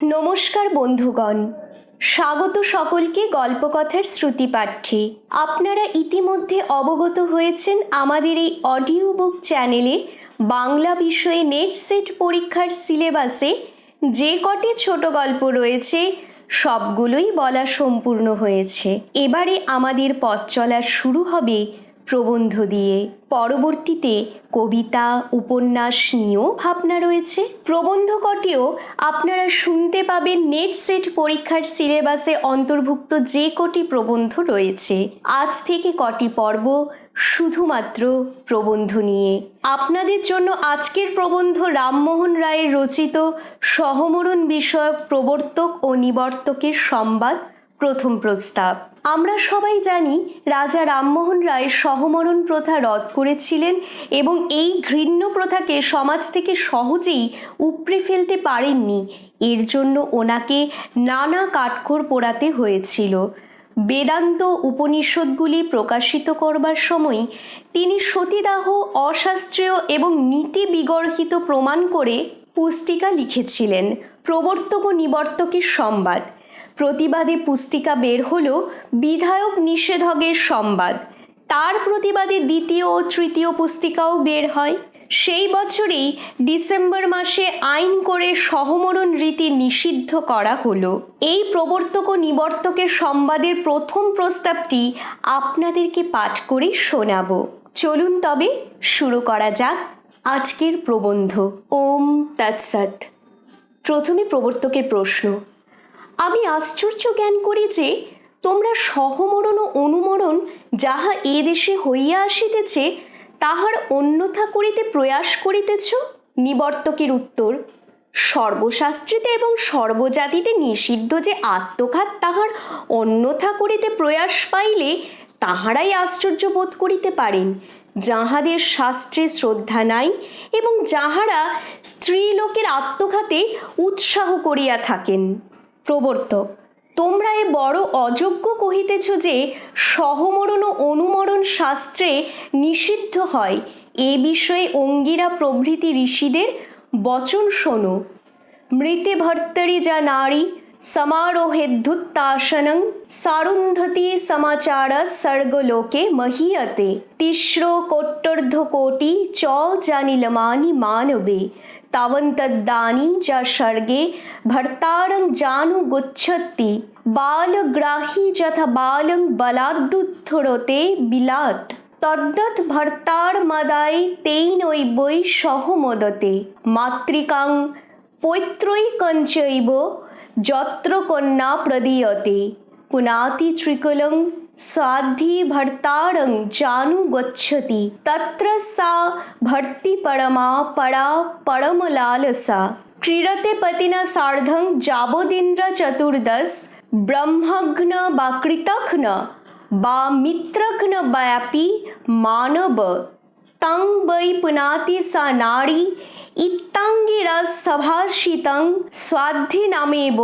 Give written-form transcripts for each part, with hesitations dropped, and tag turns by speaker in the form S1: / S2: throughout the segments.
S1: নমস্কার বন্ধুগণ, স্বাগত সকলকে গল্পকথার শ্রুতিপাঠ্যে। আপনারা ইতিমধ্যে অবগত হয়েছেন আমাদের এই অডিও বুক চ্যানেলে বাংলা বিষয়ে নেট সেট পরীক্ষার সিলেবাসে যে কটি ছোট গল্প রয়েছে সবগুলোই বলা সম্পূর্ণ হয়েছে। এবারে আমাদের পথ চলা শুরু হবে প্রবন্ধ দিয়ে। পরবর্তীতে কবিতা, উপন্যাস নিয়েও ভাবনা রয়েছে। প্রবন্ধ কটিও আপনারা শুনতে পাবেন নেট সেট পরীক্ষার সিলেবাসে অন্তর্ভুক্ত যে কটি প্রবন্ধ রয়েছে। আজ থেকে কটি পর্ব শুধুমাত্র প্রবন্ধ নিয়ে। আপনাদের জন্য আজকের প্রবন্ধ রামমোহন রায়ের রচিত সহমরণ বিষয়ক প্রবর্তক ও নিবর্তকের সংবাদ প্রথম প্রস্তাব। আমরা সবাই জানি রাজা রামমোহন রায় সহমরণ প্রথা রদ করেছিলেন এবং এই ঘৃণ্য প্রথাকে সমাজ থেকে সহজেই উপড়ে ফেলতে পারেননি। এর জন্য ওনাকে নানা কাঠখড় পোড়াতে হয়েছিল। বেদান্ত উপনিষদগুলি প্রকাশিত করবার সময় তিনি সতীদাহ অশাস্ত্রীয় এবং নীতি বিগর্হিত প্রমাণ করে পুস্তিকা লিখেছিলেন প্রবর্তক ও নিবর্তকের সংবাদ। প্রতিবাদে পুস্তিকা বের হলো বিধায়ক নিষেধকের সংবাদ। তার প্রতিবাদে দ্বিতীয় ও তৃতীয় পুস্তিকাও বের হয়। সেই বছরেই ডিসেম্বর মাসে আইন করে সহমরণ রীতি নিষিদ্ধ করা হলো। এই প্রবর্তক ও নিবর্তকের সংবাদের প্রথম প্রস্তাবটি আপনাদেরকে পাঠ করে শোনাব। চলুন তবে শুরু করা যাক আজকের প্রবন্ধ। ওম তৎসৎ। প্রথমে প্রবর্তকের প্রশ্ন। আমি আশ্চর্য জ্ঞান করি যে তোমরা সহমরণ ও অনুমরণ যাহা এ দেশে হইয়া আসিতেছে তাহার অন্যথা করিতে প্রয়াস করিতেছ। নিবর্তকের উত্তর। সর্বশাস্ত্রীতে এবং সর্বজাতিতে নিষিদ্ধ যে আত্মঘাত তাহার অন্যথা করিতে প্রয়াস পাইলে তাহারাই আশ্চর্য বোধ করিতে পারেন, যাহাদের শাস্ত্রে শ্রদ্ধা নাই এবং যাহারা স্ত্রীলোকের আত্মঘাতে উৎসাহ করিয়া থাকেন। প্রবর্তক। তোমরা এ বড় অযোগ্য কহিতেছ যে সহমরণ ও অনুমরণ শাস্ত্রে নিষিদ্ধ হয়। এ বিষয়ে অঙ্গিরা প্রভৃতি ঋষিদের বচন শোনো। মৃতে ভর্তরি যা নারী সমারোহেদ্ধুত্তাসনং সারুন্ধতি সমাচার সর্গলোকে মহীয়তে তিস্রো কোট্যর্ধকোটি চ জানিলমানি মানবে তাবন্তদ্দানি যা স্বর্গে ভর্তারং জানু গুচ্ছতি বালগ্রাহী যথা বালং বলাদ্দুত্থরতে বিলাত তদ্দৎ ভর্তার মদায় তেনৈবৈ সহমোদতে মাতৃকাং পৈতৃকঞ্চৈব যত্র কন্যা প্রদীয়তে পুনাতি ত্রিকুলং সাধ্যি ভর্তারং জানু গচ্ছতি তত্র সা ভর্তি পরমা পরা পরমলালসা ক্রীড়তে পতিনা সার্ধং যাবদিন্দ্র চতুর্দশ ব্রহ্মঘ্ন বা কৃতঘ্ন বা মিত্রঘ্ন ব্যাপী মানব তং বৈ পুনাতি সা নারী ইত্যাঙ্গিরসভাষিতং স্বাধীনমেব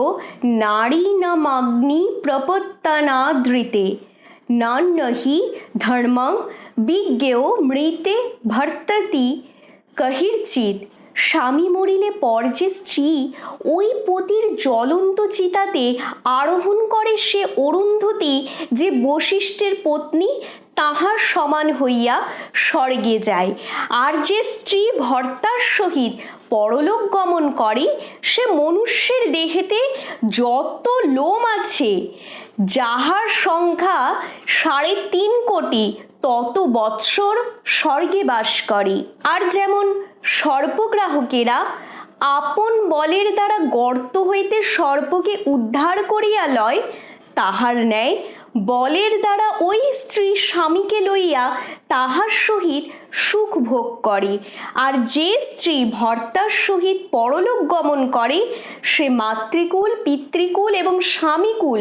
S1: নারীণমাগ্নি প্রপত্তনাদৃতে নহি ধর্মং বিজ্ঞেয় মৃতে ভর্ততি কহির্চিৎ। স্বামী মরিলে পর যে স্ত্রী ওই পতির জ্বলন্ত চিতাতে আরোহণ করে সে অরুন্ধতী যে বশিষ্ঠের পত্নী তাহার সমান হইয়া স্বর্গে যায়। আর যে স্ত্রী ভর্তার সহিত পরলোক গমন করে সে মনুষ্যের দেহেতে যত লোম আছে যাহার সংখ্যা ৩.৫ কোটি তত বৎসর স্বর্গে বাস করে। আর যেমন সর্পগ্রাহকেরা আপন বলের দ্বারা গর্ত হইতে সর্পকে উদ্ধার করিয়া লয়, তাহার ন্যায় বলের দ্বারা ওই স্ত্রী স্বামীকে লইয়া তাহার সহিত সুখ ভোগ করে। আর যে স্ত্রী ভর্তার সহিত পরলোক গমন করে সে মাতৃকুল, পিতৃকুল এবং স্বামীকুল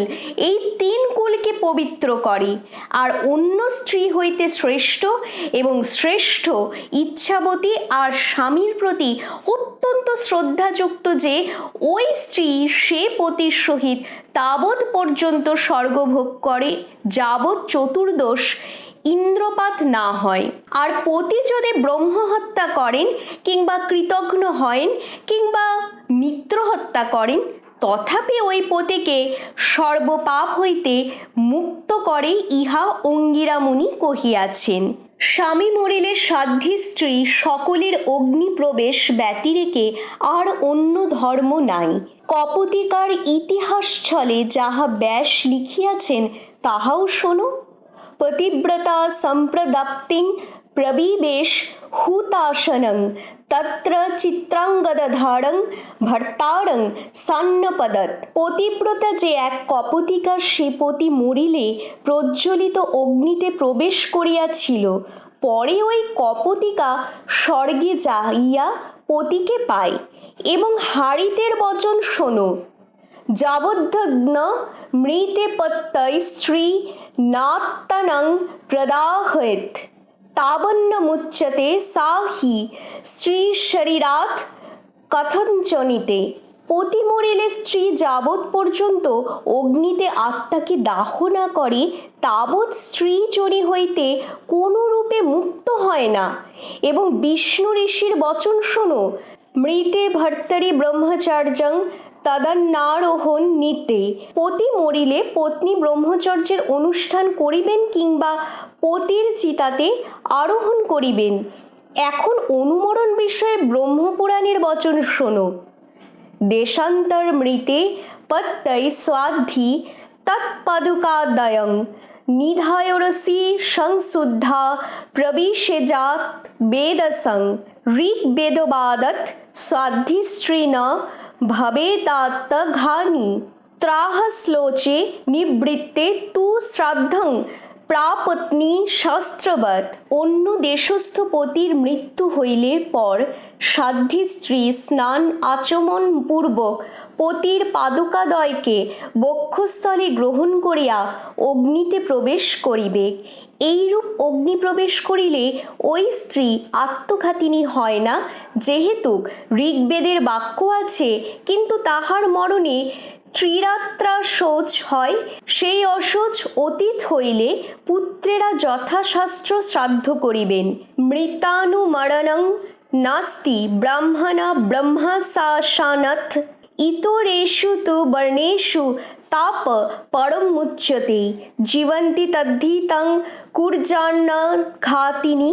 S1: এই ৩ কুলকে পবিত্র করে। আর অন্য স্ত্রী হইতে শ্রেষ্ঠ এবং শ্রেষ্ঠ ইচ্ছাবতী আর স্বামীর প্রতি অত্যন্ত শ্রদ্ধাযুক্ত যে ওই স্ত্রী সে পতির সহিত তাবৎ পর্যন্ত স্বর্গভোগ করে যাবৎ চতুর্দশ ইন্দ্রপাত না হয়। আর পতি যদি ব্রহ্ম হত্যা করেন কিংবা কৃতঘ্ন হয়েন কিংবা মিত্র হত্যা করেন তথাপি ওই পতিকে সর্বপাপ হইতে মুক্ত করে ইহা অঙ্গিরা মুনি কহিয়াছেন। স্বামী মরিলে সাধ্বী স্ত্রী সকলের অগ্নিপ্রবেশ ব্যতিরেকে আর অন্য ধর্ম নাই। কপতিকার ইতিহাস ছলে যাহা ব্যাস লিখিয়াছেন তাহাও শোনো। পতিব্রতা সম্প্রদাপ্তিং প্রবিবেশ হুতাশনং তত্র চিত্রাঙ্গদধারং ভর্তারং সান্নপদত। পতিব্রতা যে এক কপতিকা, সে পতি মরিলে প্রজ্বলিত অগ্নিতে প্রবেশ করিয়াছিল। পরে ওই কপতিকা স্বর্গে যাইয়া পতিকে পায়। এবং হারিতের বচন শোনো। যাবদ্ধগ্ন মৃতে পত্যৈ স্ত্রী নাত্তনং প্রদাহয়েৎ তাবন্ন মুচ্যতে সা হি স্ত্রী শরীরাৎ কথঞ্চনিতে। পতি মরিলে স্ত্রী যাবৎ পর্যন্ত অগ্নিতে আত্মাকে দাহ না করে তাবৎ স্ত্রী যোনি হইতে কোনো রূপে মুক্ত হয় না। এবং বিষ্ণু ঋষির বচন শোনো। মৃতে ভর্তরি ব্রহ্মচার্যং তদন্নারোহণ নিতে। পতি মরিলে পত্নী ব্রহ্মচর্যের অনুষ্ঠান করিবেন কিংবা পতির চিতাতে আরোহণ করিবেন। এখন অনুমরণ বিষয়ে ব্রহ্মপুরাণের বচন শোনো। দেশান্তর মৃতে পত্যৈ স্বাদ্ধি তৎপাদুকাদয়ং নিধায়রসি সংশুদ্ধা প্রবিশেজাত বেদসং। ঋগ্বেদবাদত স্বাদ্ধি স্ত্রী ন ভবেতাত্তঘানি ত্রাহশ্লোচে নিবৃত্তে তু শ্রাদ্ধং প্রাপত্নী শাস্ত্রবৎ। অন্য দেশস্থ পতির মৃত্যু হইলে পর সাধ্বী স্ত্রী স্নান আচমন পূর্বক পতির পাদুকাদয়কে বক্ষস্থলে গ্রহণ করিয়া অগ্নিতে প্রবেশ করিবে। এইরূপ অগ্নি প্রবেশ করিলে ওই স্ত্রী আত্মঘাতিনী হয় না, যেহেতু ঋগ্বেদের বাক্য আছে কিন্তু তাহার মরণে ত্রিরাত্রা শৌচ হয়। সেই অশৌচ অতীত হইলে পুত্রেরা যথাশাস্ত্র শ্রাদ্ধ করিবেন। মৃতানুমরণং নাস্তি ব্রাহ্মণা ব্রহ্মশাসনাৎ ইতরেষু তু বর্ণেষু তাপ পরমুচ্যতে। জীবন্তি তদ্ধি তং কুর্যান্নঘাতিনী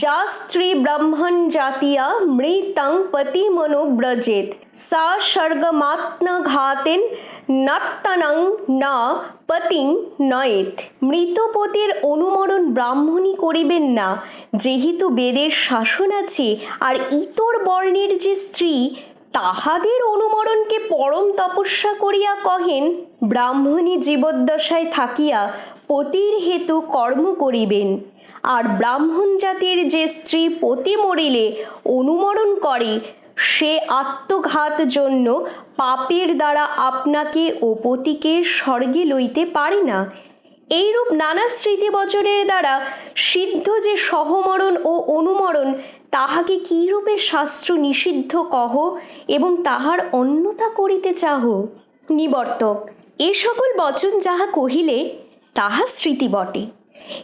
S1: যা স্ত্রী ব্রাহ্মণ জাতীয়া মৃতং পতিমনুব্রজেত সা স্বর্গমাত্মঘাতেন নত্তনং না পতিং নয়েত। মৃতপতির অনুমরণ ব্রাহ্মণী করিবেন না, যেহেতু বেদের শাসন আছে। আর ইতর বর্ণের যে স্ত্রী তাহাদের অনুমরণকে পরম তপস্যা করিয়া কহেন। ব্রাহ্মণী জীবদ্দশায় থাকিয়া পতির হেতু কর্ম করিবেন। আর ব্রাহ্মণ জাতির যে স্ত্রী পতি মরিলে অনুমরণ করে, সে আত্মঘাত জন্য পাপের দ্বারা আপনাকে ও পতিকে স্বর্গে লইতে পারে না। এইরূপ নানা স্মৃতিবচনের দ্বারা সিদ্ধ যে সহমরণ ও অনুমরণ, তাহাকে কি রূপে শাস্ত্র নিষিদ্ধ কহ এবং তাহার অন্যথা করিতে চাহ। নিবর্তক, এ সকল বচন যাহা কহিলে তাহা স্মৃতি বটে,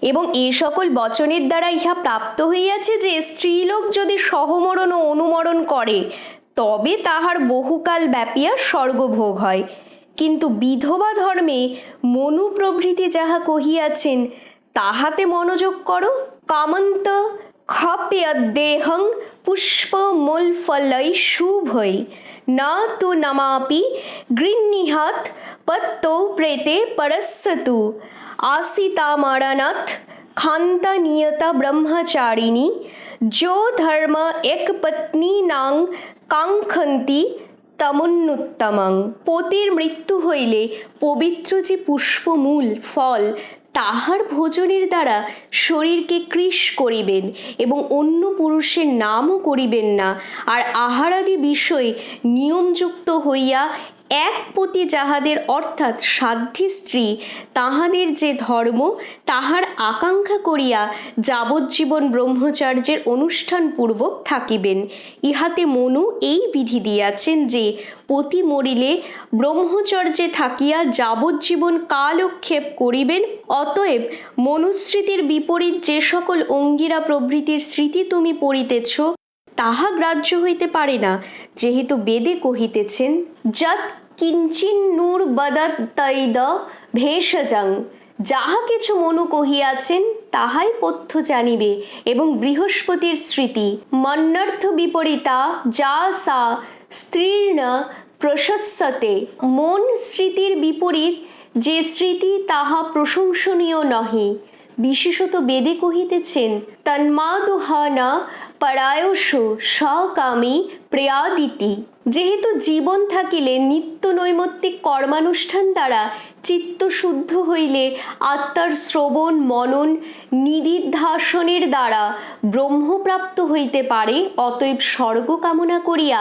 S1: এবং এ সকল বচনের দ্বারা ইহা প্রাপ্ত হইয়াছে যে স্ত্রীলোক যদি সহমরণ ও অনুমরণ করে তবে তাহার বহুকাল ব্যাপিয়া স্বর্গভোগ হয়। কিন্তু বিধবা ধর্মে মনু প্রভৃতি যাহা কহিয়াছেন তাহাতে মনোযোগ করো। কামন্ত ক্ষপ্যদেহং পুষ্পমূলফলৈ শুভৈ না তু নমাপি গৃহ্ণীহাত পত্তৌ প্রেতে পরস্যতু आसितामरणात् खान्ता नियता ब्रह्मचारिणी जो धर्म एक पत्नी नाং কাঙ্ক্ষন্তি তমন্নুত্তমং। পতির মৃত্যু হইলে পবিত্র যে পুষ্পমূল ফল তাহার ভোজনের দ্বারা শরীরকে কৃশ করিবেন এবং অন্য পুরুষের নামও করিবেন না। আর আহারাদি বিষয় নিয়মযুক্ত হইয়া এক পতি যাহাদের অর্থাৎ সাধ্বী স্ত্রী তাহাদের যে ধর্ম তাহার আকাঙ্ক্ষা করিয়া যাবজ্জীবন ব্রহ্মচার্যের অনুষ্ঠানপূর্বক থাকিবেন। ইহাতে মনু এই বিধি দিয়াছেন যে পতি মরিলে ব্রহ্মচর্যে থাকিয়া যাবজ্জীবন কালক্ষেপ করিবেন। অতএব মনুস্মৃতির বিপরীত যে সকল অঙ্গিরা প্রভৃতির স্মৃতি তুমি পড়িতেছ তাহা গ্রাহ্য হইতে পারে না, যেহেতু বেদে কহিতেছেন যৎ কিঞ্চিন্নূর বদত্তৈদ ভেষজং, যাহা কিছু মনু কহিয়াছেন তাহাই পথ্য জানিবে। এবং বৃহস্পতির স্মৃতি মন্যর্থ বিপরীতা যা সা স্ত্রীর্ণ প্রশস্যতে, মন স্মৃতির বিপরীত যে স্মৃতি তাহা প্রশংসনীয় নহে। বিশেষত বেদে কহিতেছেন তন্মাদোহানা পরায়সু সকামী প্রেয়াদিতি। যেহেতু জীবন থাকিলে নিত্য নৈমিত্তিক কর্মানুষ্ঠান দ্বারা চিত্ত শুদ্ধ হইলে আত্মার শ্রবণ মনন নিদিধ্যাসনের দ্বারা ব্রহ্মপ্রাপ্ত হইতে পারে। অতএব স্বর্গ কামনা করিয়া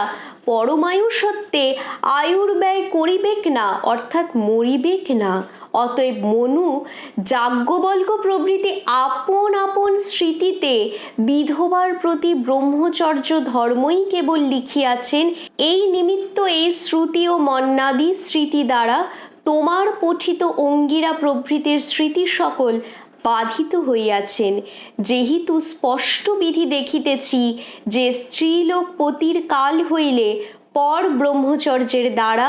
S1: পরমায়ু সত্ত্বে আয়ুর ব্যয় করিবেক না, অর্থাৎ মরিবেক না। অতএব মনু যাজ্ঞবল্ক্য প্রভৃতি আপন আপন স্মৃতিতে বিধবার প্রতি ব্রহ্মচর্য ধর্মই কেবল লিখিয়াছেন। এই নিমিত্ত এই শ্রুতি ও মন্নাদি স্মৃতি দ্বারা তোমার পঠিত অঙ্গিরা প্রভৃতির স্মৃতি সকল বাধিত হইয়াছেন। যেহেতু স্পষ্ট বিধি দেখিতেছি যে স্ত্রীলোক পতির কাল হইলে পর ব্রহ্মচর্যের দ্বারা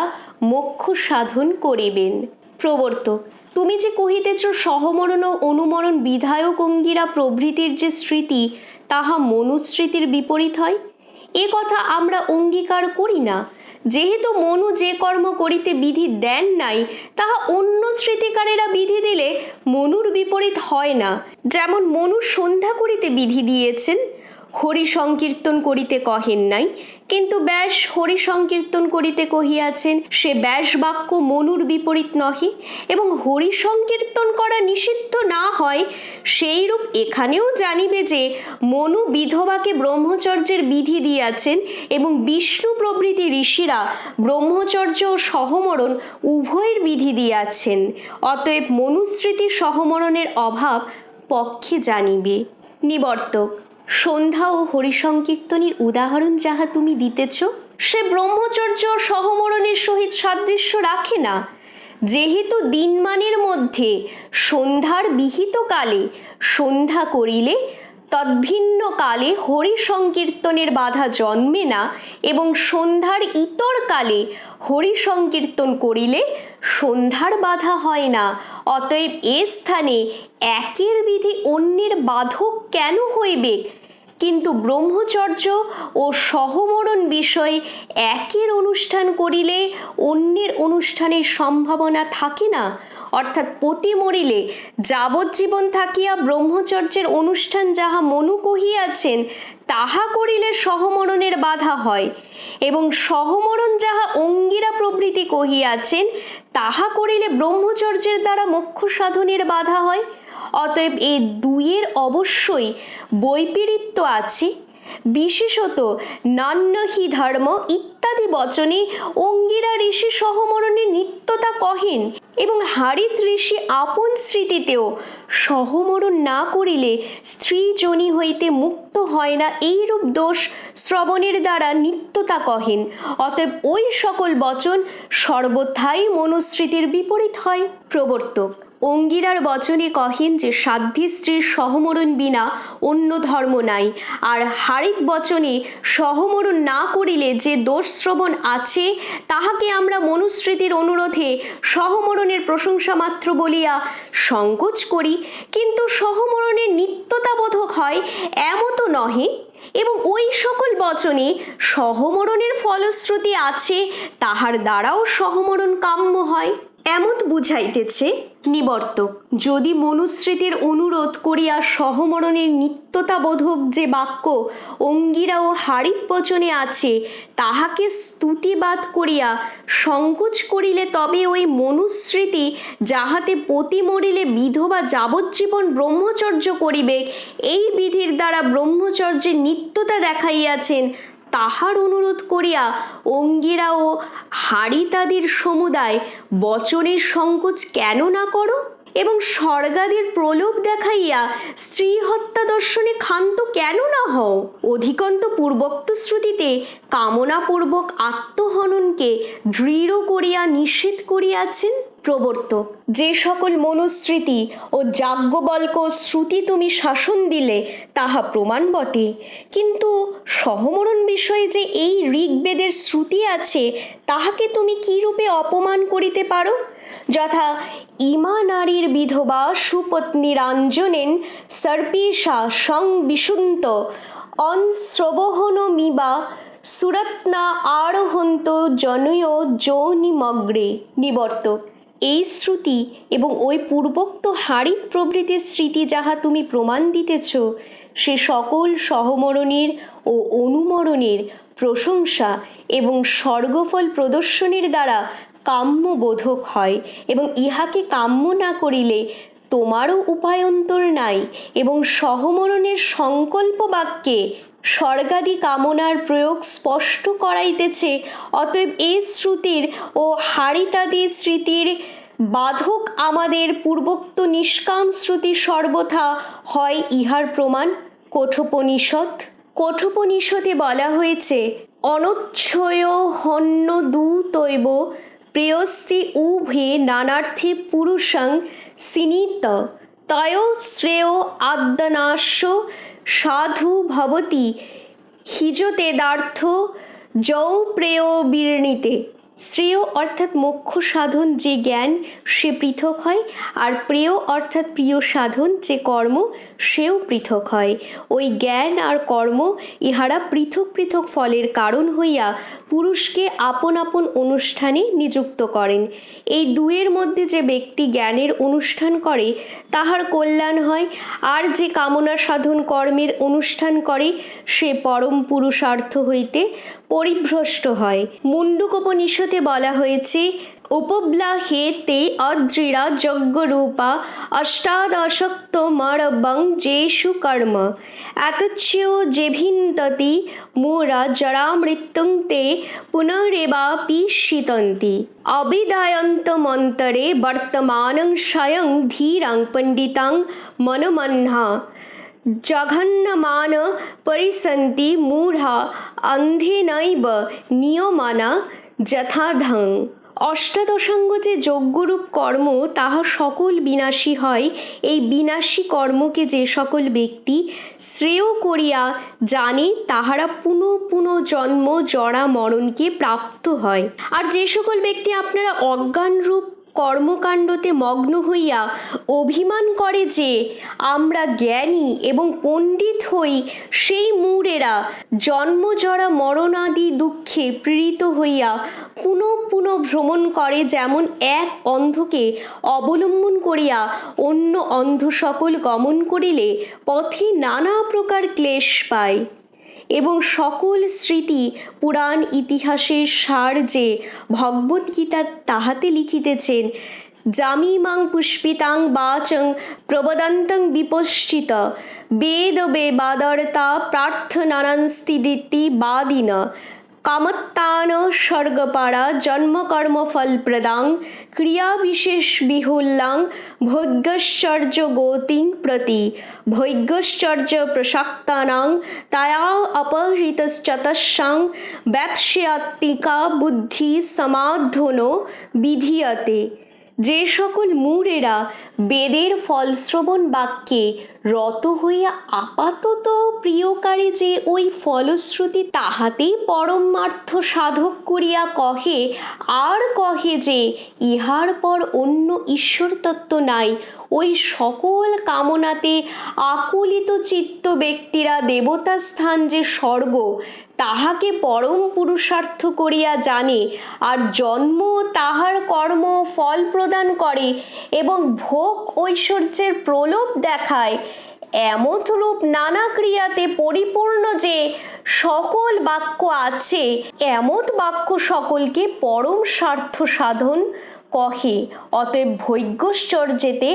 S1: মোক্ষ সাধন করিবেন। প্রবর্তক, তুমি যে কহিতেছ সহমরণ ও অনুমরণ বিধায়ক অঙ্গিরা প্রভৃতির যে স্মৃতি তাহা মনুস্মৃতির বিপরীত হয়, এ কথা আমরা অঙ্গীকার করি না। যেহেতু মনু যে কর্ম করিতে বিধি দেন নাই তাহা অন্য স্মৃতিকারেরা বিধি দিলে মনুর বিপরীত হয় না। যেমন মনু সন্ধ্যা করিতে বিধি দিয়েছেন, হরি সংকীর্তন করিতে কহেন নাই, কিন্তু ব্যাস হরি সংকীর্তন করিতে কহিয়াছেন, সে ব্যাস বাক্য মনুর বিপরীত নহে। এবং হরি সংকীর্তন করা নিষিদ্ধ না হয় সেইরূপ এখানেও জানিবে যে মনু বিধবাকে ব্রহ্মচর্যের বিধি দিয়াছেন এবং বিষ্ণু প্রভৃতি ঋষিরা ব্রহ্মচর্য ও সহমরণ উভয়ের বিধি দিয়াছেন। অতএব মনুস্মৃতি সহমরণের অভাব পক্ষে জানিবে। নিবর্তক, সন্ধ্যা ও হরিসংকীর্তনের উদাহরণ যাহা তুমি দিতেছ সে ব্রহ্মচর্য সহমরণের সহিত সাদৃশ্য রাখে না। যেহেতু দিনমানের মধ্যে সন্ধ্যার বিহিত কালে সন্ধ্যা করিলে তদ্ভিন্ন কালে হরি সংকীর্তনের বাধা জন্মে না, এবং সন্ধ্যার ইতর কালে হরি সংকীর্তন করিলে সন্ধ্যার বাধা হয় না। অতএব এ স্থানে একের বিধি অন্যের বাধক কেন হইবে? কিন্তু ব্রহ্মচর্য ও সহমরণ বিষয়ে একের অনুষ্ঠান করিলে অন্যের অনুষ্ঠানের সম্ভাবনা থাকে না। অর্থাৎ পতি মরিলে যাবজ্জীবন থাকিয়া ব্রহ্মচর্যের অনুষ্ঠান যাহা মনু কহিয়াছেন তাহা করিলে সহমরণের বাধা হয়, এবং সহমরণ যাহা অঙ্গিরা প্রভৃতি কহিয়াছেন তাহা করিলে ব্রহ্মচর্যের দ্বারা মোক্ষ সাধনের বাধা হয়। অতএব এই দুইয়ের অবশ্যই বৈপরীত্য আছে। বিশেষত নান্যহি ধর্ম ইত্যাদি বচনে অঙ্গিরা ঋষি সহমরণের নিত্যতা কহেন, এবং হারিত ঋষি আপন স্মৃতিতেও সহমরণ না করিলে স্ত্রী যোনি হইতে মুক্ত হয় না এইরূপ দোষ শ্রবণের দ্বারা নিত্যতা কহেন। অতএব ওই সকল বচন সর্বথাই মনুস্মৃতির বিপরীত হয়। প্রবর্তক, অঙ্গিরার বচনে কহেন যে সাধ্যী স্ত্রীর সহমরণ বিনা অন্য ধর্ম নাই, আর হারিত বচনে সহমরণ না করিলে যে দোষ শ্রবণ আছে তাহাকে আমরা মনুস্মৃতির অনুরোধে সহমরণের প্রশংসা মাত্র বলিয়া সংকোচ করি, কিন্তু সহমরণের নিত্যতা বোধক হয় এমতো নহে। এবং ওই সকল বচনে সহমরণের ফলশ্রুতি আছে তাহার দ্বারাও সহমরণ কাম্য হয় এমত বুঝাইতেছে। নিবর্তক, যদি মনুস্মৃতির অনুরোধ করিয়া সহমরণের নিত্যতাবোধক যে বাক্য অঙ্গিরা ও হারিত বচনে আছে তাহাকে স্তুতিবাদ করিয়া সংকোচ করিলে, তবে ওই মনুস্মৃতি যাহাতে পতি মরিলে বিধবা যাবজ্জীবন ব্রহ্মচর্য করিবে এই বিধির দ্বারা ব্রহ্মচর্যের নিত্যতা দেখাইয়াছেন তাহার অনুরোধ করিয়া অঙ্গিরা ও হারিতাদির সমুদায় বচনের সংকোচ কেন না করো, এবং স্বর্গাদির প্রলোভ দেখাইয়া স্ত্রী হত্যা দর্শনে ক্ষান্ত কেন না হও? অধিকন্ত পূর্বোক্ত শ্রুতিতে কামনাপূর্বক আত্মহননকে দৃঢ় করিয়া নিষেধ করিয়াছেন। প্রবর্তক, যে সকল মনুস্মৃতি ও যাজ্ঞবল্ক শ্রুতি তুমি শাসন দিলে তাহা প্রমাণ বটে, কিন্তু সহমরণ বিষয়ে যে এই ঋগ্বেদের শ্রুতি আছে তাহাকে তুমি কি রূপে অপমান করিতে পারো? যথা ইমা নারীর বিধবা সুপত্নীরাঞ্জনেন সর্পিষা সংবিশুন্ত অনশ্রবহনমিবা সুরত্না আরোহন্ত জনয় যৌনিমগ্রে। নিবর্তক, এই শ্রুতি এবং ওই পূর্বোক্ত হাড়িত প্রভৃতির স্মৃতি যাহা তুমি প্রমাণ দিতেছ, সে সকল সহমরণের ও অনুমরণের প্রশংসা এবং স্বর্গফল প্রদর্শনের দ্বারা কাম্যবোধক হয়, এবং ইহাকে কাম্য না করিলে তোমারও উপায়ন্তর নাই, এবং সহমরণের সংকল্প বাক্যে স্বর্গাদি কামনার প্রয়োগ স্পষ্ট করাইতেছে। অতএব এই শ্রুতির ও হারিতাদি স্মৃতির বাধক আমাদের পূর্বোক্ত নিষ্কাম শ্রুতি সর্বথা হয় ইহার প্রমাণ। কঠোপনিষদে বলা হয়েছে, অনচ্ছয় হন্য দূতৈব প্রেয়স্তি উভে নানার্থে পুরুষং সিনীত তয় শ্রেয় আদ্যানাস্য সাধু ভবতি হিজতেদার্থ যৌ প্রেয় বীর্ণিতে। শ্রেয় অর্থাৎ মোক্ষ সাধন যে জ্ঞান সে পৃথক হয়, আর প্রেয় অর্থাৎ প্রিয় সাধন যে কর্ম সেও পৃথক হয়। ওই জ্ঞান আর কর্ম ইহারা পৃথক পৃথক ফলের কারণ হইয়া পুরুষকে আপন আপন অনুষ্ঠানে নিযুক্ত করেন। এই দুয়ের মধ্যে যে ব্যক্তি জ্ঞানের অনুষ্ঠান করে তাহার কল্যাণ হয়, আর যে কামনা সাধন কর্মের অনুষ্ঠান করে সে পরম পুরুষার্থ হইতে পরিভ্রষ্ট হয়। মুণ্ডকোপনিষদে বলা হয়েছে, উপব্লাহে তে অদ্রিরা যজ্ঞরূপা অষ্টাদশক্ত মরবং যেষু কর্ম এতচ্ছেয় যেভিন্দতি মূরা জরা মৃত্যুং তে পুনরেবাপি শীতন্তি অবিদায়ন্ত মন্তরে বর্তমানং স্বয়ং ধীরাং পণ্ডিতাং মনমন্হা জঘন্যমান পরিসন্তি মূঢ়া অন্ধেনৈব নিয়মানা যথাধং। অষ্টাদশাঙ্গ যে যজ্ঞরূপ কর্ম তাহা সকল বিনাশী হয়। এই বিনাশী কর্মকে যে সকল ব্যক্তি শ্রেয় করিয়া জানে তাহারা পুনঃ পুনঃ জন্ম জরা মরণকে প্রাপ্ত হয়। আর যে সকল ব্যক্তি আপনারা অজ্ঞানরূপ কর্মকাণ্ডতে মগ্ন হইয়া অভিমান করে যে আমরা জ্ঞানী এবং পণ্ডিত হই, সেই মূঢ়েরা জন্মজরা মরণাদি দুঃখে পীড়িত হইয়া পুনঃ পুনঃ ভ্রমণ করে, যেমন এক অন্ধকে অবলম্বন করিয়া অন্য অন্ধ সকল গমন করিলে পথে নানা প্রকার ক্লেশ পায়। এবং সকল স্মৃতি পুরাণ ইতিহাসের সার যে ভগবদ্গীতা তাহাতে লিখিতেছেন, জামিমাং পুষ্পিতাং বাচং প্রবদন্তং বিপশ্চিত বেদ বেবাদর্তা প্রার্থনানস্তিদিতি বাদিন কামত্তান স্বর্গপারা জন্মকর্ম ফলপ্রদাং ক্রিয়া বিশেষ বিহুল্লাং ভৈগশ্চর্য গতিং প্রতি ভৈগশ্চর্য প্রসক্তানাং তায়া অপহৃতশ্চতস্যাং ব্যৎস্যাত্মিকা বুদ্ধি সমাধনো বিধীয়তে। যে সকল মূঢ়েরা বেদের ফলশ্রবণ বাক্যে রত হইয়া আপাতত প্রিয়কারী যে ওই ফলশ্রুতি তাহাতেই পরমার্থ সাধক করিয়া কহে, আর কহে যে ইহার পর অন্য ঈশ্বর তত্ত্ব নাই, ওই সকল কামনাতে আকুলিত চিত্ত ব্যক্তিরা দেবতা স্থান যে স্বর্গ তাহাকে পরম পুরুষার্থ করিয়া জানে, আর জন্ম তাহার কর্ম ফল প্রদান করে এবং ভোগ ঐশ্বর্যের প্রলোভ দেখায়, এমত রূপ নানা ক্রিয়াতে পরিপূর্ণ যে সকল বাক্য আছে, এমত বাক্য সকলকে পরম স্বার্থ সাধন কহে। অতএব ভৈগশ্চর্যেতে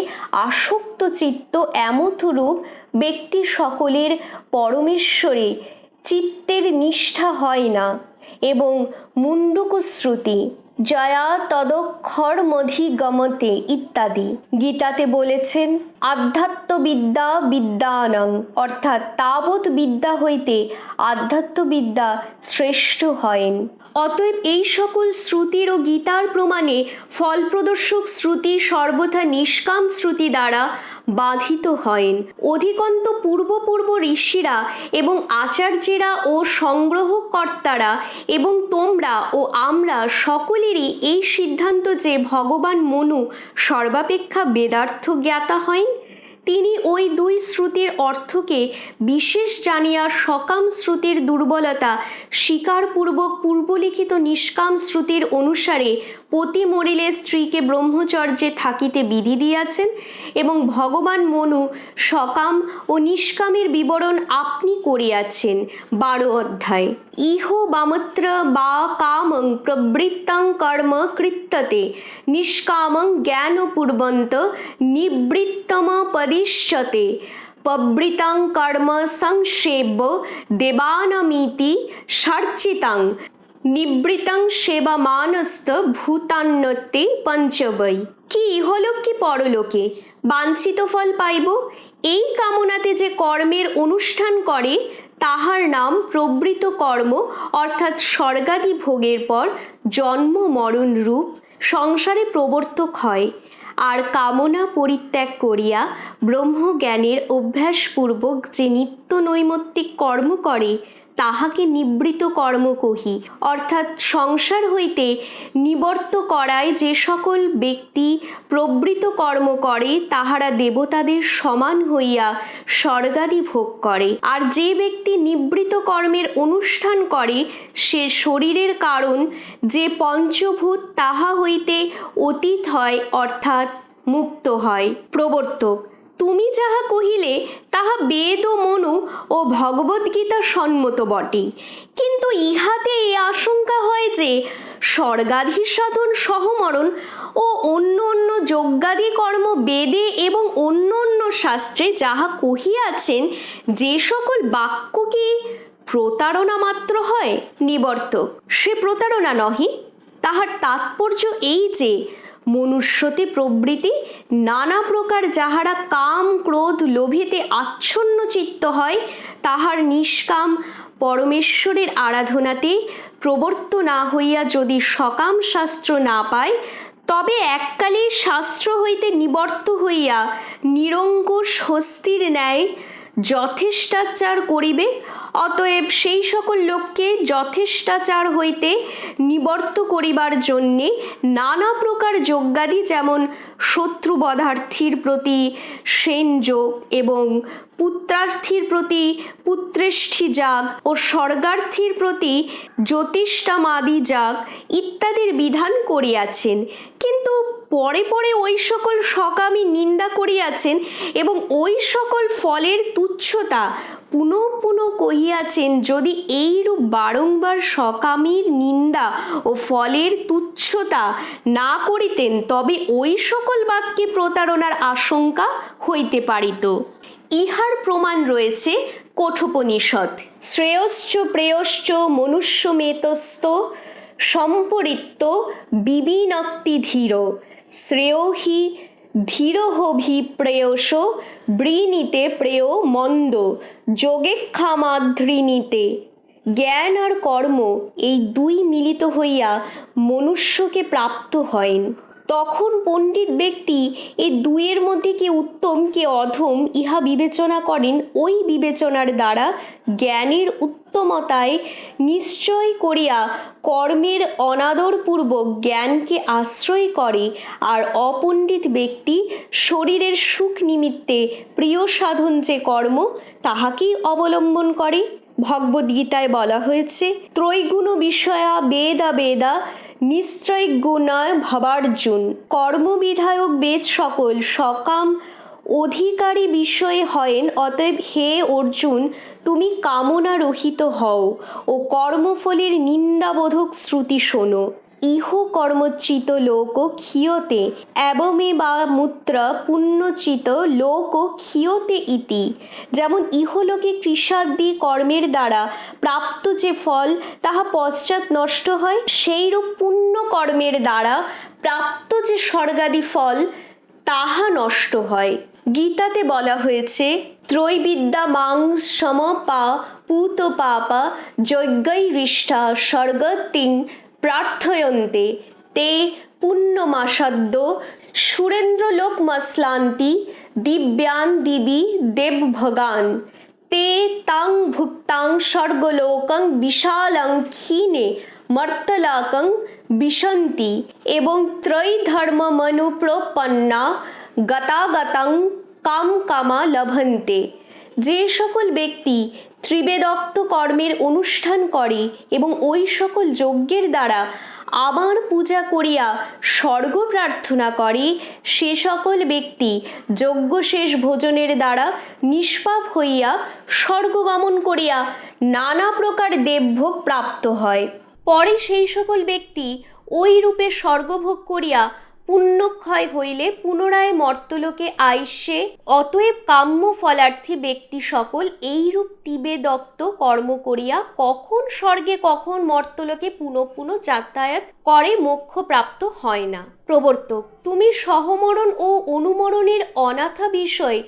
S1: আসক্ত চিত্ত এমত রূপ ব্যক্তি সকলের পরমেশ্বরে চিত্তের নিষ্ঠা হয় না। এবং মুণ্ডকশ্রুতি জয়া তদক্ষরমধিগমতে ইত্যাদি। গীতাতে বলেছেন আধ্যাত্মবিদ্যা বিদ্যানং, অর্থাৎ তাবৎ বিদ্যা হইতে আধ্যাত্মবিদ্যা শ্রেষ্ঠ হয়েন। অতএব এই সকল শ্রুতির ও গীতার প্রমাণে ফলপ্রদর্শক শ্রুতি সর্বথা নিষ্কাম শ্রুতি দ্বারা বাধিত হয়েন। অধিকন্ত পূর্ব ঋষিরা এবং আচার্যেরা ও সংগ্রহকর্তারা এবং তোমরা ও আমরা সকলেরই এই সিদ্ধান্ত যে ভগবান মনু সর্বাপেক্ষা বেদার্থ জ্ঞাতা হয়েন। তিনি ওই দুই শ্রুতির অর্থকে বিশেষ জানিয়া সকাম শ্রুতির দুর্বলতা স্বীকারপূর্বক পূর্বলিখিত নিষ্কাম শ্রুতির অনুসারে পতি মরিলে স্ত্রীকে ব্রহ্মচর্যে থাকিতে বিধি দিয়াছেন এবং ভগবান মনু সকাম ও নিষ্কামের বিবরণ আপনি করিয়াছেন। 12 অধ্যায়। ইহ বামত্র বা কামং প্রবৃত্তং কর্ম কৃত্যতে নিষ্কামং জ্ঞানপূর্বন্ত নিবৃত্তম পদিষ্যতে প্রবৃত্তং কর্ম সংক্ষেব্য দেবানমিতি সর্চিতাং নিবৃতং সেবা মানস্ত ভূতান্নতে পঞ্চবৈ। কি ইহলোক কি পরলোকে বাঞ্ছিত ফল পাইব, এই কামনাতে যে কর্মের অনুষ্ঠান করে তাহার নাম প্রবৃত কর্ম, অর্থাৎ স্বর্গাদি ভোগের পর জন্ম মরণ রূপ সংসারে প্রবর্তক হয়। আর কামনা পরিত্যাগ করিয়া ব্রহ্মজ্ঞানের অভ্যাসপূর্বক যে নিত্য নৈমিত্তিক কর্ম করে তাহাকে নিবৃত কর্ম কহি। অর্থাৎ সংসার হইতে নিবর্ত করায় যে সকল ব্যক্তি প্রবৃত কর্ম করে তাহারা দেবতাদের সমান হইয়া স্বর্গাদি ভোগ করে। আর যে ব্যক্তি নিবৃত কর্মের অনুষ্ঠান করে সে শরীরের কারণ যে পঞ্চভূত তাহা হইতে অতীত হয়, অর্থাৎ মুক্ত হয়। প্রবর্তক: তুমি যাহা কহিলে তাহা বেদ ও মনু ও ভগবদ্গীতা সম্মত বটে, কিন্তু ইহাতে এই আশঙ্কা হয় যে স্বর্গাধি সাধন সহমরণ ও অন্য অন্য যজ্ঞাদি কর্ম বেদে এবং অন্য অন্য শাস্ত্রে যাহা কহিয়াছেন যে সকল বাক্য কি প্রতারণা মাত্র হয়। নিবর্তক: সে প্রতারণা নহে, তাহার তাৎপর্য এই যে মনুষ্যতে প্রবৃত্তি নানা প্রকার যাহারা কাম ক্রোধ লোভেতে আচ্ছন্ন চিত্ত হয় তাহার নিষ্কাম পরমেশ্বরের আরাধনাতে প্রবর্ত না হইয়া যদি সকাম শাস্ত্র না পায় তবে এককালে শাস্ত্র হইতে নিবর্ত হইয়া নিরঙ্কুশ হস্তির ন্যায় যথেষ্টাচার করিবে। অতএব সেই সকল লোককে যথেষ্টাচার হইতে নিবর্ত করিবার জন্যে নানা প্রকার যজ্ঞাদি, যেমন শত্রুবধার্থীর প্রতি সেনযোগ এবং পুত্রার্থীর প্রতি পুত্রেষ্ঠী যাগ ও স্বর্গার্থীর প্রতি জ্যোতিষ্টামাদি যাগ ইত্যাদির বিধান করিয়াছেন। কিন্তু পরে পরে ওই সকল সকামী নিন্দা করিয়াছেন এবং ওই সকল ফলের তুচ্ছতা পুনঃ পুনঃ কহিয়াছেন। যদি এইরূপ বারংবার সকামীর নিন্দা ও ফলের তুচ্ছতা না করিতেন তবে ওই সকল বাক্যে প্রতারণার আশঙ্কা হইতে পারিত। ইহার প্রমাণ রয়েছে কঠোপনিষদ। শ্রেয়শ্চ প্রেয়শ্চ মনুষ্যমেতস্ত সম্পরিত্য বিবিনক্তি ধীর শ্রেয় হি ধীরহভিপ্রেয়স বৃণীতে প্রেয় মন্দ যোগেক্ষামাধৃণীতে। জ্ঞান আর কর্ম এই দুই মিলিত হইয়া মনুষ্যকে প্রাপ্ত হয়েন। তখন পণ্ডিত ব্যক্তি এই দুইয়ের মধ্যে কে উত্তম কে অধম ইহা বিবেচনা করেন। ওই বিবেচনার দ্বারা জ্ঞানের উত্তমতায় নিশ্চয় করিয়া কর্মের অনাদরপূর্বক জ্ঞানকে আশ্রয় করে, আর অপণ্ডিত ব্যক্তি শরীরের সুখ নিমিত্তে প্রিয় সাধন যে কর্ম তাহাকেই অবলম্বন করে। ভগবদ্গীতায় বলা হয়েছে, ত্রৈগুণ বিষয়া বেদা বেদা নিশ্চয়গুণায় ভবার্জুন। কর্মবিধায়ক বেদ সকল সকাম অধিকারী বিষয়ে হয়েন। অতএব হে অর্জুন, তুমি কামনা রহিত হও ও কর্মফলের নিন্দাবোধক শ্রুতি শোনো। ইহ কর্মচিত লোক ক্ষীয়তে এবমেবা মূত্র পুণ্যচিত লোক ক্ষীয়তে ইতি। যেমন ইহলোকে কৃষাদি কর্মের দ্বারা প্রাপ্ত যে ফল তাহা পশ্চাৎ নষ্ট হয়, সেইরূপ পুণ্য কর্মের দ্বারা প্রাপ্ত যে স্বর্গাদি ফল তাহা নষ্ট হয়। গীতাতে বলা হয়েছে, ত্রৈবিদ্যা মাং সমপা পুত পাপা যজ্ঞৈরিষ্ঠা স্বর্গতিং প্রার্থয়ন্তে তে পুণ্যমাসাদ্য সুরেন্দ্রলোক মস্লান্তি দিব্যান দিবি দেবভগান তে তাং ভুক্তাং স্বর্গলোকং বিশালং ক্ষীণে মর্তলাকং বিশন্তি। এবং ত্রৈধর্মমনুপ্রপন্না গতাগতং কাম কামা লভন্তে। যে সকল ব্যক্তি ত্রিবেদোক্ত কর্মের অনুষ্ঠান করে এবং ওই সকল যজ্ঞের দ্বারা আমার পূজা করিয়া স্বর্গ প্রার্থনা করে, সে সকল ব্যক্তি যজ্ঞশেষ ভোজনের দ্বারা নিষ্পাপ হইয়া স্বর্গ গমন করিয়া নানা প্রকার দেবভোগ প্রাপ্ত হয়। পরে সেই সকল ব্যক্তি ওই রূপে স্বর্গভোগ করিয়া পুণ্যক্ষয় হইলে পুনরায় মর্তলোকে আইসে। অতএব কাম্য ফলার্থী ব্যক্তি সকল এইরূপ তিবেদক্ত কর্ম করিয়া কখন স্বর্গে কখন মর্তলোকে পুনঃ পুনঃ যাতায়াত করে মোক্ষ প্রাপ্ত হয় না। প্রবর্তক, তুমি সহমরণ ও অনুমরণের অনাথা বিষয়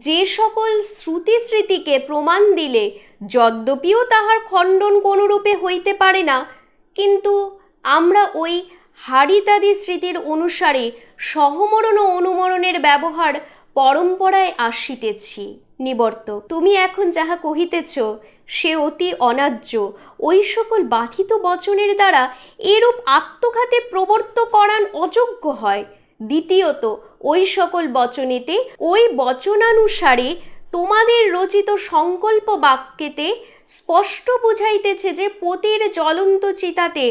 S1: যে সকল শ্রুতি স্মৃতিকে প্রমাণ দিলে, যদ্যপিও তাহার খণ্ডন কোনরূপে হইতে পারে না, কিন্তু আমরা ওই হারিতাদি স্মৃতির অনুসারে সহমরণ ও অনুমরণের ব্যবহার পরম্পরায় আসিতেছি। নিবর্তক, তুমি এখন যাহা কহিতেছ সে অতি অন্যায্য। ওই সকল বাধিত বচনের দ্বারা এরূপ আত্মঘাতে প্রবর্ত করান অযোগ্য হয়। দ্বিতীয়ত, ওই সকল বচনেতে ওই বচনানুসারে তোমাদের রচিত সংকল্প বাক্যেতে স্পষ্ট বুঝাইতেছে যে পতির জ্বলন্ত চিতাতে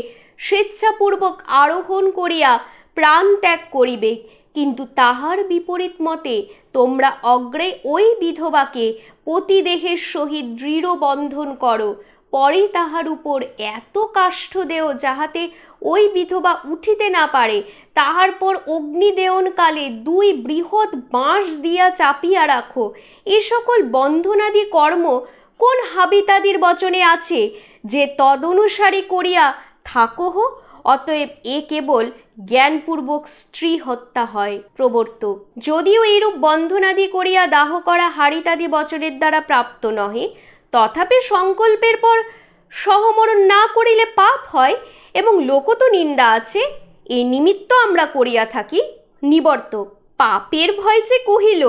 S1: স্বেচ্ছাপূর্বক আরোহণ করিয়া প্রাণ ত্যাগ করিবে, কিন্তু তাহার বিপরীত মতে তোমরা অগ্রে ওই বিধবাকে পতিদেহের সহিত দৃঢ় বন্ধন করো, পরে তাহার উপর এত কাষ্ঠ দেও যাহাতে ওই বিধবা উঠিতে না পারে, তাহার পর অগ্নিদেয়নকালে 2 বৃহৎ বাঁশ দিয়া চাপিয়া রাখো। এ সকল বন্ধনাদি কর্ম কোন হাবিতাদির বচনে আছে যে তদনুসারী করিয়া থাকোহ? অতএব এ কেবল জ্ঞানপূর্বক স্ত্রী হত্যা হয়। প্রবর্তক, যদিও এইরূপ বন্ধনাদি করিয়া দাহ করা হারিতাদি বচনের দ্বারা প্রাপ্ত নহে, তথাপি সংকল্পের পর সহমরণ না করিলে পাপ হয় এবং লোকত নিন্দা আছে, এ নিমিত্ত আমরা করিয়া থাকি। নিবর্তক, পাপের ভয় যে কহিল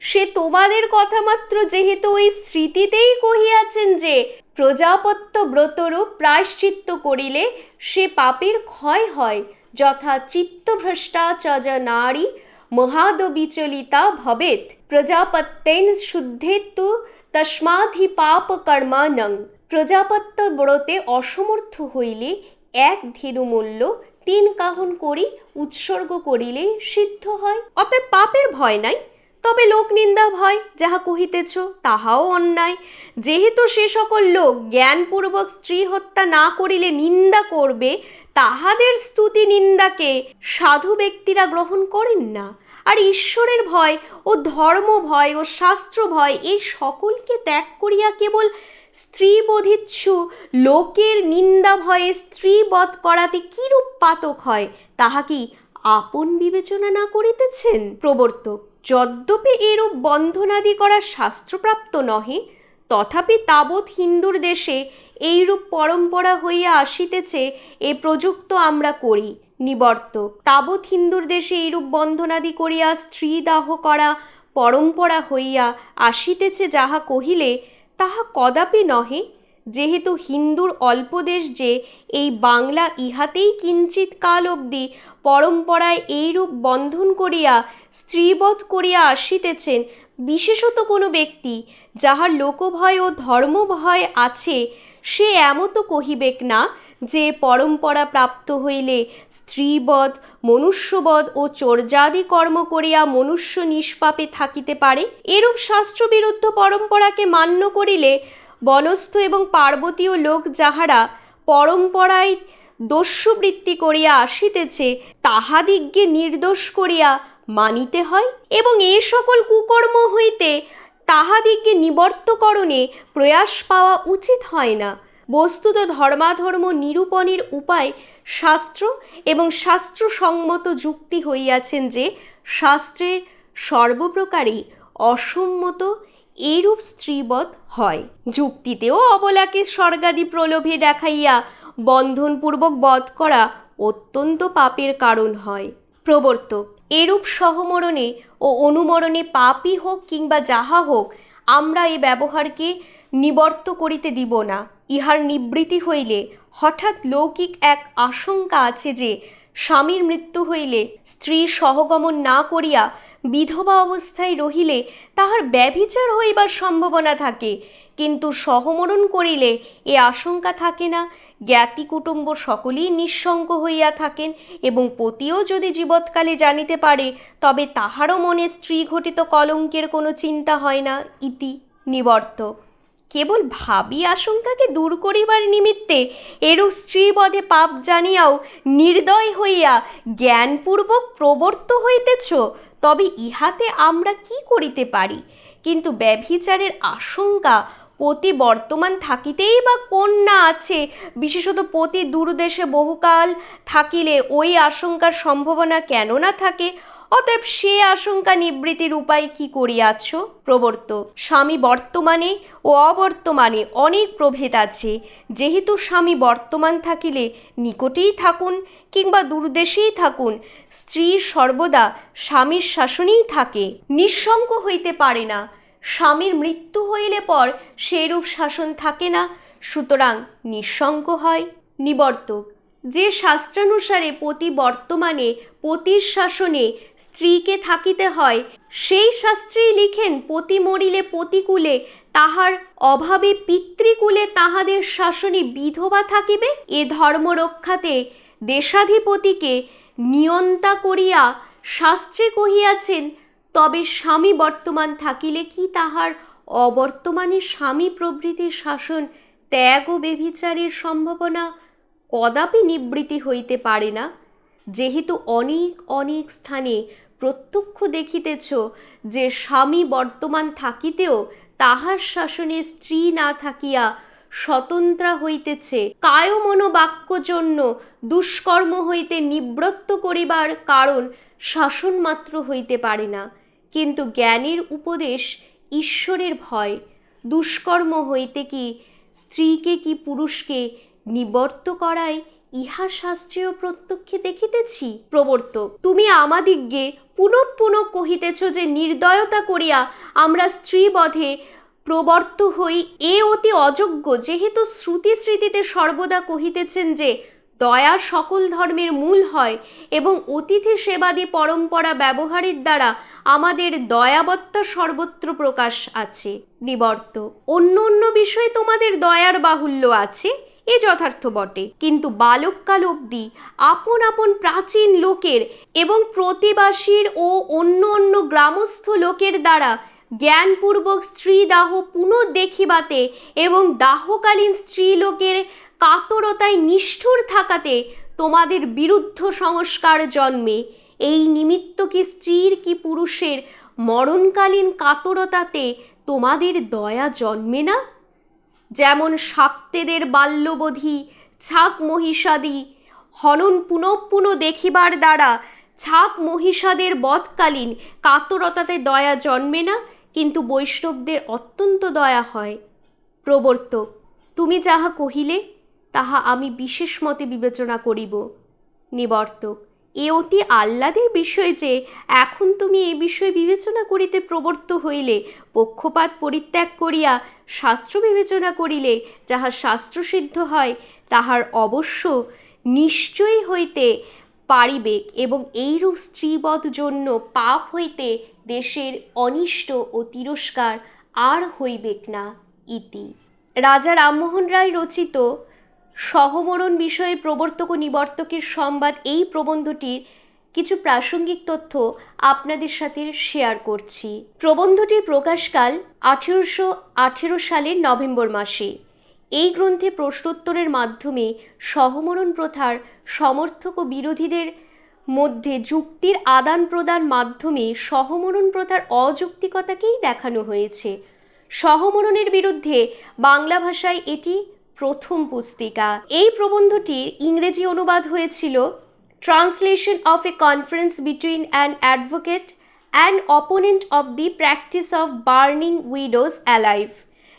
S1: সে তোমাদের কথা মাত্র, যেহেতু ওই স্মৃতিতেই কহিয়াছেন যে প্রজাপত্য ব্রতরূপ প্রায়শ্চিত্ত করিলে সে পাপের ক্ষয় হয়, যথা চিত্তভ্রষ্টা চ নারী মহাদ বিচলিতা ভবেত প্রজাপত্যেন শুদ্ধেতু তস্মাধি পাপ কর্মানং। প্রজাপত্য ব্রতে অসমর্থ হইলে 1 ধেনুমূল্য 3 কাহন করি উৎসর্গ করিলে সিদ্ধ হয়। অতএব পাপের ভয় নাই, তবে লোক নিন্দা ভয় যাহা কহিতেছ তাহাও অন্যায়। যেহেতু সে সকল লোক জ্ঞানপূর্বক স্ত্রী হত্যা না করিলে নিন্দা করবে, তাহাদের স্তুতি নিন্দাকে সাধু ব্যক্তিরা গ্রহণ করেন না। আর ঈশ্বরের ভয় ও ধর্ম ভয় ও শাস্ত্র ভয় এই সকলকে ত্যাগ করিয়া কেবল স্ত্রীবধিচ্ছু লোকের নিন্দা ভয়ে স্ত্রী বধ করাতে কিরূপ পাতক হয়, তাহা কি আপন বিবেচনা না করিতেছেন? প্রবর্তক, যদ্যপি এরূপ বন্ধনাদি করা শাস্ত্রপ্রাপ্ত নহে, তথাপি তাবৎ হিন্দুর দেশে এইরূপ পরম্পরা হইয়া আসিতেছে, এ প্রযুক্ত আমরা করি। নিবর্তক, তাবৎ হিন্দুর দেশে এইরূপ বন্ধনাদি করিয়া স্ত্রী দাহ করা পরম্পরা হইয়া আসিতেছে যাহা কহিলে তাহা কদাপি নহে। যেহেতু হিন্দুর অল্প দেশ যে, এই বাংলা ইহাতেই কিঞ্চিৎ কাল অবধি পরম্পরায় এইরূপ বন্ধন করিয়া স্ত্রীবধ করিয়া আসিতেছেন, বিশেষত কোনো ব্যক্তি যাহার লোকভয় ও ধর্মভয় আছে, সে এমতো কহিবেক না যে পরম্পরা প্রাপ্ত হইলে স্ত্রীবধ মনুষ্যবধ ও চর্যাদি কর্ম করিয়া মনুষ্য নিষ্পাপে থাকিতে পারে। এরূপ শাস্ত্রবিরুদ্ধ পরম্পরাকে মান্য করিলে বনস্থ এবং পার্বতীয় লোক যাহারা পরম্পরায় দস্যুবৃত্তি করিয়া আসিতেছে তাহাদিগকে নির্দোষ করিয়া মানিতে হয়, এবং এ সকল কুকর্ম হইতে তাহাদিগকে নিবর্তকরণে প্রয়াস পাওয়া উচিত হয় না। বস্তুত ধর্মাধর্ম নিরূপণের উপায় শাস্ত্র এবং শাস্ত্রসম্মত যুক্তি হইয়াছেন যে শাস্ত্রের সর্বপ্রকারেই অসম্মত এরূপ স্ত্রীবধ হয়। যুক্তিতেও অবলাকে স্বর্গাদি প্রলোভে দেখাইয়া বন্ধনপূর্বক বধ করা অত্যন্ত পাপের কারণ হয়। প্রবর্তক: এরূপ সহমরণে ও অনুমরণে পাপই হোক কিংবা যাহা হোক, আমরা এ ব্যবহারকে নিবর্ত করিতে দিব না। ইহার নিবৃত্তি হইলে হঠাৎ লৌকিক এক আশঙ্কা আছে যে স্বামীর মৃত্যু হইলে স্ত্রী সহগমন না করিয়া বিধবা অবস্থায় রহিলে তাহার ব্যভিচার হইবার সম্ভাবনা থাকে, কিন্তু সহমরণ করিলে এ আশঙ্কা থাকে না। জ্ঞাতি কুটুম্ব সকলেই নিঃসঙ্গ হইয়া থাকেন, এবং পতিও যদি জীবৎকালে জানিতে পারে তবে তাহারও মনে স্ত্রী ঘটিত কলঙ্কের কোনো চিন্তা হয় না। ইতি নিবর্তক: কেবল ভাবি আশঙ্কাকে দূর করিবার নিমিত্তে এরূপ স্ত্রীবধে পাপ জানিয়াও নির্দয় হইয়া জ্ঞানপূর্বক প্রবর্ত হইতেছ, তবে ইহাতে আমরা কি করিতে পারি? কিন্তু ব্যভিচারের আশঙ্কা পতি বর্তমান থাকিতেই বা কন্যা আছে, বিশেষত পতি দূরদেশে বহুকাল থাকিলে ওই আশঙ্কার সম্ভাবনা কেন না থাকে? অতএব সে আশঙ্কা নিবৃত্তির উপায় কি করিয়াছ? প্রবর্তক: স্বামী বর্তমানে ও অবর্তমানে অনেক প্রভেদ আছে। যেহেতু স্বামী বর্তমান থাকিলে নিকটেই থাকুন কিংবা দূরদেশেই থাকুন, স্ত্রী সর্বদা স্বামীর শাসনেই থাকে, নিঃসঙ্গ হইতে পারে না। স্বামীর মৃত্যু হইলে পর সেরূপ শাসন থাকে না, সুতরাং নিঃসঙ্গ হয়। নিবর্তক: যে শাস্ত্রানুসারে পতি বর্তমানে পতির শাসনে স্ত্রীকে থাকিতে হয়, সেই শাস্ত্রেই লিখেন পতি মরিলে পতিকুলে, তাহার অভাবে পিতৃকুলে তাহাদের শাসনে বিধবা থাকিবে। এ ধর্ম রক্ষাতে দেশাধিপতিকে নিয়ন্তা করিয়া শাস্ত্রে কহিয়াছেন। তবে স্বামী বর্তমান থাকিলে কি তাহার অবর্তমানে স্বামী প্রভৃতির শাসন ত্যাগ ও ব্যভিচারের সম্ভাবনা কদাপি নিবৃত্তি হইতে পারে না? যেহেতু অনেক অনেক স্থানে প্রত্যক্ষ দেখিতেছ যে স্বামী বর্তমান থাকিতেও তাহার শাসনে স্ত্রী না থাকিয়া স্বতন্ত্রা হইতেছে, কায় মনোবাক্য জন্য দুষ্কর্ম হইতে নিবৃত্ত করিবার কারণ শাসন মাত্র হইতে পারে না। কিন্তু জ্ঞানের উপদেশ ঈশ্বরের ভয় দুষ্কর্ম হইতে কি স্ত্রীকে কি পুরুষকে নিবর্ত করায়, ইহা শাস্ত্রীয় প্রত্যক্ষে দেখিতেছি। প্রবর্তক: তুমি আমাদিগকে পুনঃ পুনঃ কহিতেছ যে নির্দয়তা করিয়া আমরা স্ত্রীবধে প্রবর্ত হই, এ অতি অযোগ্য। যেহেতু শ্রুতি স্মৃতিতে সর্বদা কহিতেছেন যে দয়া সকল ধর্মের মূল হয়, এবং অতিথি সেবাদি পরম্পরা ব্যবহারের দ্বারা আমাদের দয়াবত্তা সর্বত্র প্রকাশ আছে। নিবর্তক: অন্য অন্য বিষয়ে তোমাদের দয়ার বাহুল্য আছে, এ যথার্থ বটে, কিন্তু বালককাল অবধি আপন আপন প্রাচীন লোকের এবং প্রতিবাসীর ও অন্য অন্য গ্রামস্থ লোকের দ্বারা জ্ঞানপূর্বক স্ত্রী দাহ পুনঃ দেখিবাতে এবং দাহকালীন স্ত্রীলোকের কাতরতায় নিষ্ঠুর থাকাতে তোমাদের বিরুদ্ধ সংস্কার জন্মে। এই নিমিত্ত কি স্ত্রীর কি পুরুষের মরণকালীন কাতরতাতে তোমাদের দয়া জন্মে না? যেমন শাক্তেদের বাল্যবধি ছাক মহিষাদি হনন পুনঃ পুনঃ দেখিবার দ্বারা ছাক মহিষাদের বধকালীন কাতরতাতে দয়া জন্মে না, কিন্তু বৈষ্ণবদের অত্যন্ত দয়া হয়। প্রবর্তক: তুমি যাহা কহিলে তাহা আমি বিশেষ মতে বিবেচনা করিব। নিবর্তক: এ অতি আহ্লাদের বিষয় যে এখন তুমি এ বিষয়ে বিবেচনা করিতে প্রবর্ত হইলে, পক্ষপাত পরিত্যাগ করিয়া শাস্ত্র বিবেচনা করিলে যাহা শাস্ত্রসিদ্ধ হয় তাহার অবশ্য নিশ্চয়ই হইতে পারিবে, এবং এইরূপ স্ত্রীবধ জন্য পাপ হইতে দেশের অনিষ্ট ও তিরস্কার আর হইবেক না। ইতি। রাজা রামমোহন রায় রচিত সহমরণ বিষয়ে প্রবর্তক ও নিবর্তকের সংবাদ এই প্রবন্ধটির কিছু প্রাসঙ্গিক তথ্য আপনাদের সাথে শেয়ার করছি। প্রবন্ধটির প্রকাশকাল 1818 সালের নভেম্বর মাসে। এই গ্রন্থে প্রশ্নোত্তরের মাধ্যমে সহমরণ প্রথার সমর্থক ও বিরোধীদের মধ্যে যুক্তির আদান প্রদান মাধ্যমে সহমরণ প্রথার অযৌক্তিকতাকেই দেখানো হয়েছে। সহমরণের বিরুদ্ধে বাংলা ভাষায় এটি প্রথম পুস্তিকা। এই প্রবন্ধটির ইংরেজি অনুবাদ হয়েছিল translation of A conference between an advocate and opponent of the practice of burning widows alive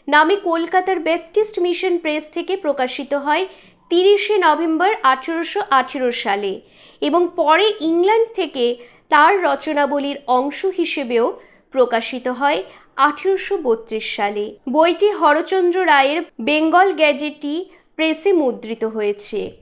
S1: নামে কলকাতার ব্যাপটিস্ট মিশন প্রেস থেকে প্রকাশিত হয় 30শে নভেম্বর 1818 সালে এবং পরে ইংল্যান্ড থেকে তার রচনাবলীর অংশ হিসেবেও প্রকাশিত হয় 1832 সালে। বইটি হরচন্দ্র রায়ের বেঙ্গল গ্যাজেটি প্রেসে মুদ্রিত হয়েছে।